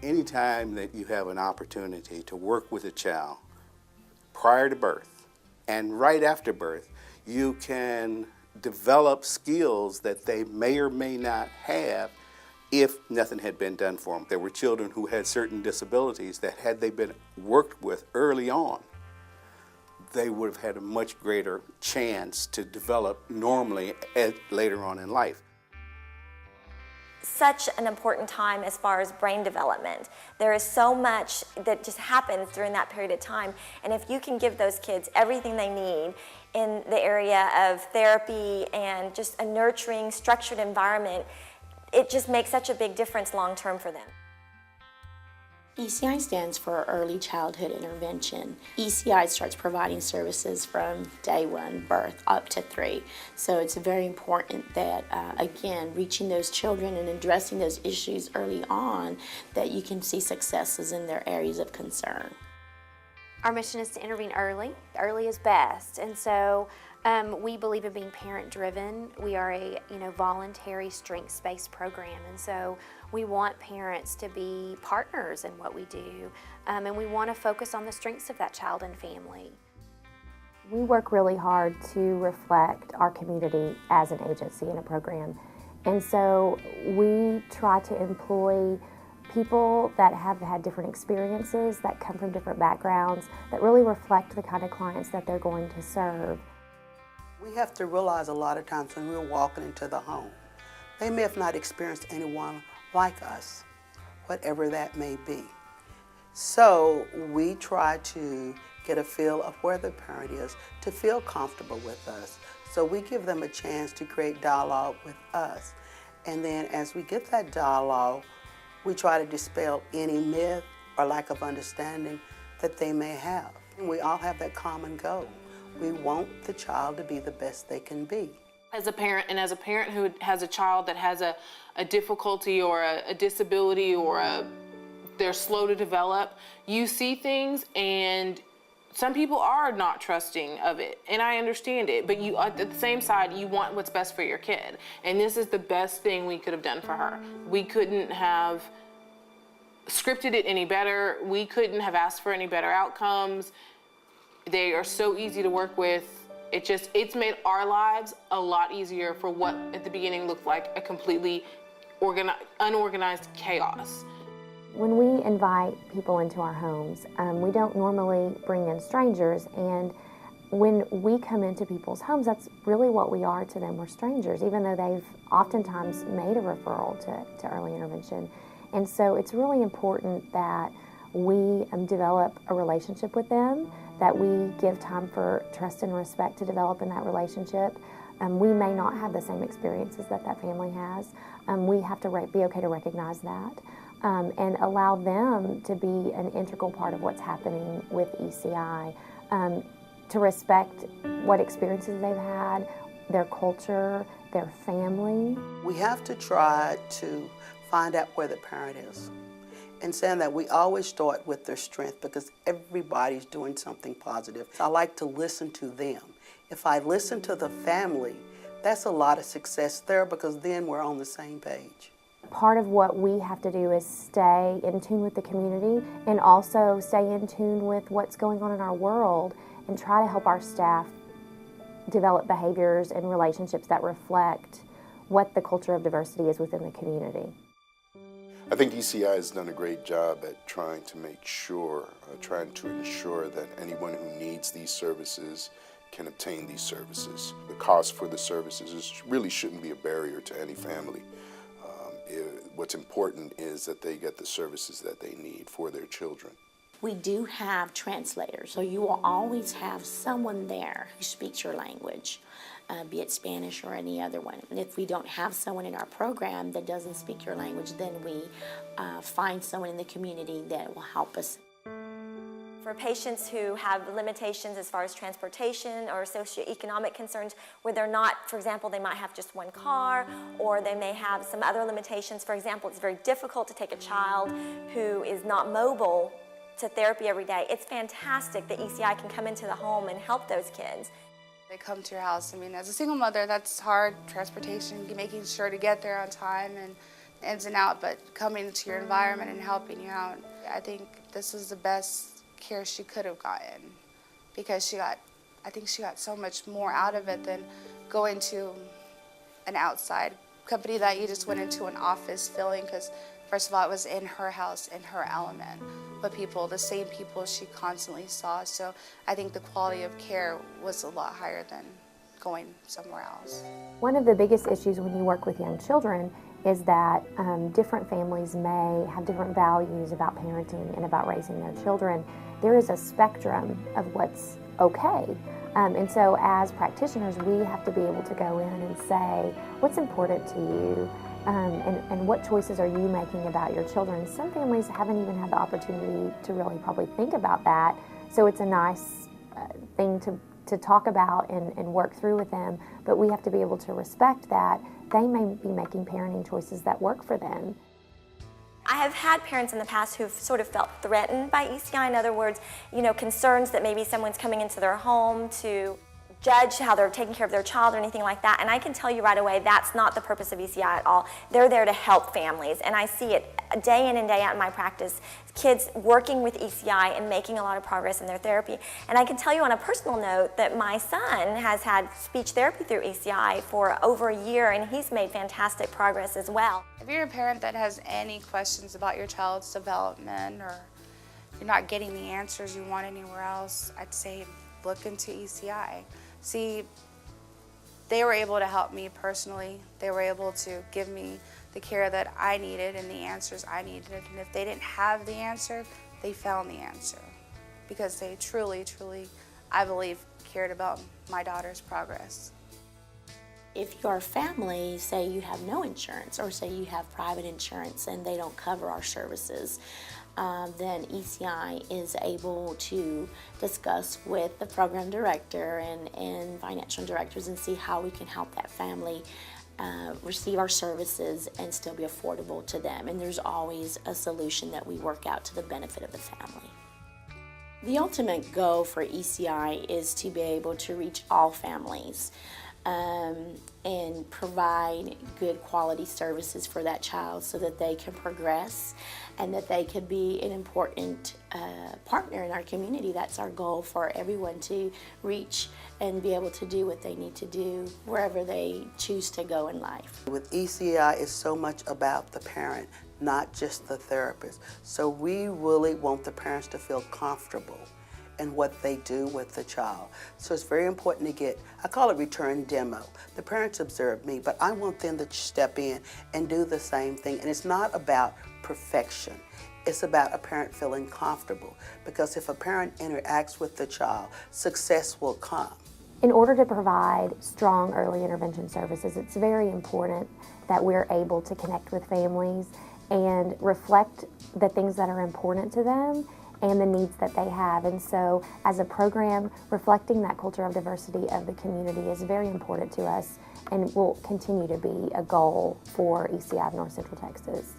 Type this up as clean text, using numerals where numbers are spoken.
Anytime that you have an opportunity to work with a child prior to birth and right after birth, you can develop skills that they may or may not have if nothing had been done for them. There were children who had certain disabilities that had they been worked with early on, they would have had a much greater chance to develop normally later on in life. Such an important time as far as brain development. There is so much that just happens during that period of time, and if you can give those kids everything they need in the area of therapy and just a nurturing, structured environment, it just makes such a big difference long term for them. ECI stands for Early Childhood Intervention. ECI starts providing services from day one, birth, up to 3. So it's very important that, again, reaching those children and addressing those issues early on, that you can see successes in their areas of concern. Our mission is to intervene early. Early is best, and so we believe in being parent-driven. We are a voluntary strengths-based program, and so we want parents to be partners in what we do, and we want to focus on the strengths of that child and family. We work really hard to reflect our community as an agency in a program, and so we try to employ people that have had different experiences, that come from different backgrounds, that really reflect the kind of clients that they're going to serve. We have to realize a lot of times when we're walking into the home, they may have not experienced anyone like us, whatever that may be. So we try to get a feel of where the parent is to feel comfortable with us. So we give them a chance to create dialogue with us. And then as we get that dialogue, we try to dispel any myth or lack of understanding that they may have. And we all have that common goal. We want the child to be the best they can be. As a parent, and as a parent who has a child that has a difficulty or a disability or they're slow to develop, you see things, and some people are not trusting of it, and I understand it, but you, at the same side, you want what's best for your kid, and this is the best thing we could have done for her. We couldn't have scripted it any better. We couldn't have asked for any better outcomes. They are so easy to work with. It's made our lives a lot easier for what at the beginning looked like a completely unorganized chaos. When we invite people into our homes, we don't normally bring in strangers, and when we come into people's homes, that's really what we are to them. We're strangers, even though they've oftentimes made a referral to early intervention. And so it's really important that we develop a relationship with them, that we give time for trust and respect to develop in that relationship. We may not have the same experiences that family has. We have to be okay to recognize that. And allow them to be an integral part of what's happening with ECI, to respect what experiences they've had, their culture, their family. We have to try to find out where the parent is. And saying that we always start with their strength because everybody's doing something positive. I like to listen to them. If I listen to the family, that's a lot of success there because then we're on the same page. Part of what we have to do is stay in tune with the community and also stay in tune with what's going on in our world and try to help our staff develop behaviors and relationships that reflect what the culture of diversity is within the community. I think ECI has done a great job at trying to ensure that anyone who needs these services can obtain these services. The cost for the services really shouldn't be a barrier to any family. What's important is that they get the services that they need for their children. We do have translators, so you will always have someone there who speaks your language, be it Spanish or any other one. And if we don't have someone in our program that doesn't speak your language, then we find someone in the community that will help us. For patients who have limitations as far as transportation or socioeconomic concerns where they're not, for example, they might have just one car, or they may have some other limitations. For example, it's very difficult to take a child who is not mobile to therapy every day. It's fantastic that ECI can come into the home and help those kids. They come to your house. I mean, as a single mother, that's hard. Transportation, making sure to get there on time, and ins and out, but coming into your environment and helping you out, I think this was the best care she could have gotten, because I think she got so much more out of it than going to an outside company that you just went into an office feeling, because first of all, it was in her house, in her element, but the same people she constantly saw. So I think the quality of care was a lot higher than going somewhere else. One of the biggest issues when you work with young children is that different families may have different values about parenting and about raising their children. There is a spectrum of what's okay. And so as practitioners, we have to be able to go in and say, what's important to you? And what choices are you making about your children? Some families haven't even had the opportunity to really probably think about that. So it's a nice thing to talk about and work through with them. But we have to be able to respect that they may be making parenting choices that work for them. I have had parents in the past who've sort of felt threatened by ECI. In other words, concerns that maybe someone's coming into their home to judge how they're taking care of their child or anything like that. And I can tell you right away, that's not the purpose of ECI at all. They're there to help families. And I see it day in and day out in my practice, kids working with ECI and making a lot of progress in their therapy. And I can tell you on a personal note that my son has had speech therapy through ECI for over a year, and he's made fantastic progress as well. If you're a parent that has any questions about your child's development, or you're not getting the answers you want anywhere else, I'd say look into ECI. See, they were able to help me personally. They were able to give me the care that I needed and the answers I needed. And if they didn't have the answer, they found the answer, because they truly, truly, I believe, cared about my daughter's progress. If your family, say you have no insurance, or say you have private insurance and they don't cover our services, then ECI is able to discuss with the program director and financial directors and see how we can help that family receive our services and still be affordable to them. And there's always a solution that we work out to the benefit of the family. The ultimate goal for ECI is to be able to reach all families and provide good quality services for that child so that they can progress and that they could be an important partner in our community. That's our goal, for everyone to reach and be able to do what they need to do wherever they choose to go in life. With ECI, it's so much about the parent, not just the therapist. So we really want the parents to feel comfortable in what they do with the child. So it's very important to get, I call it return demo. The parents observe me, but I want them to step in and do the same thing. And it's not about perfection. It's about a parent feeling comfortable, because if a parent interacts with the child, success will come. In order to provide strong early intervention services, it's very important that we're able to connect with families and reflect the things that are important to them and the needs that they have. And so as a program, reflecting that culture of diversity of the community is very important to us and will continue to be a goal for ECI of North Central Texas.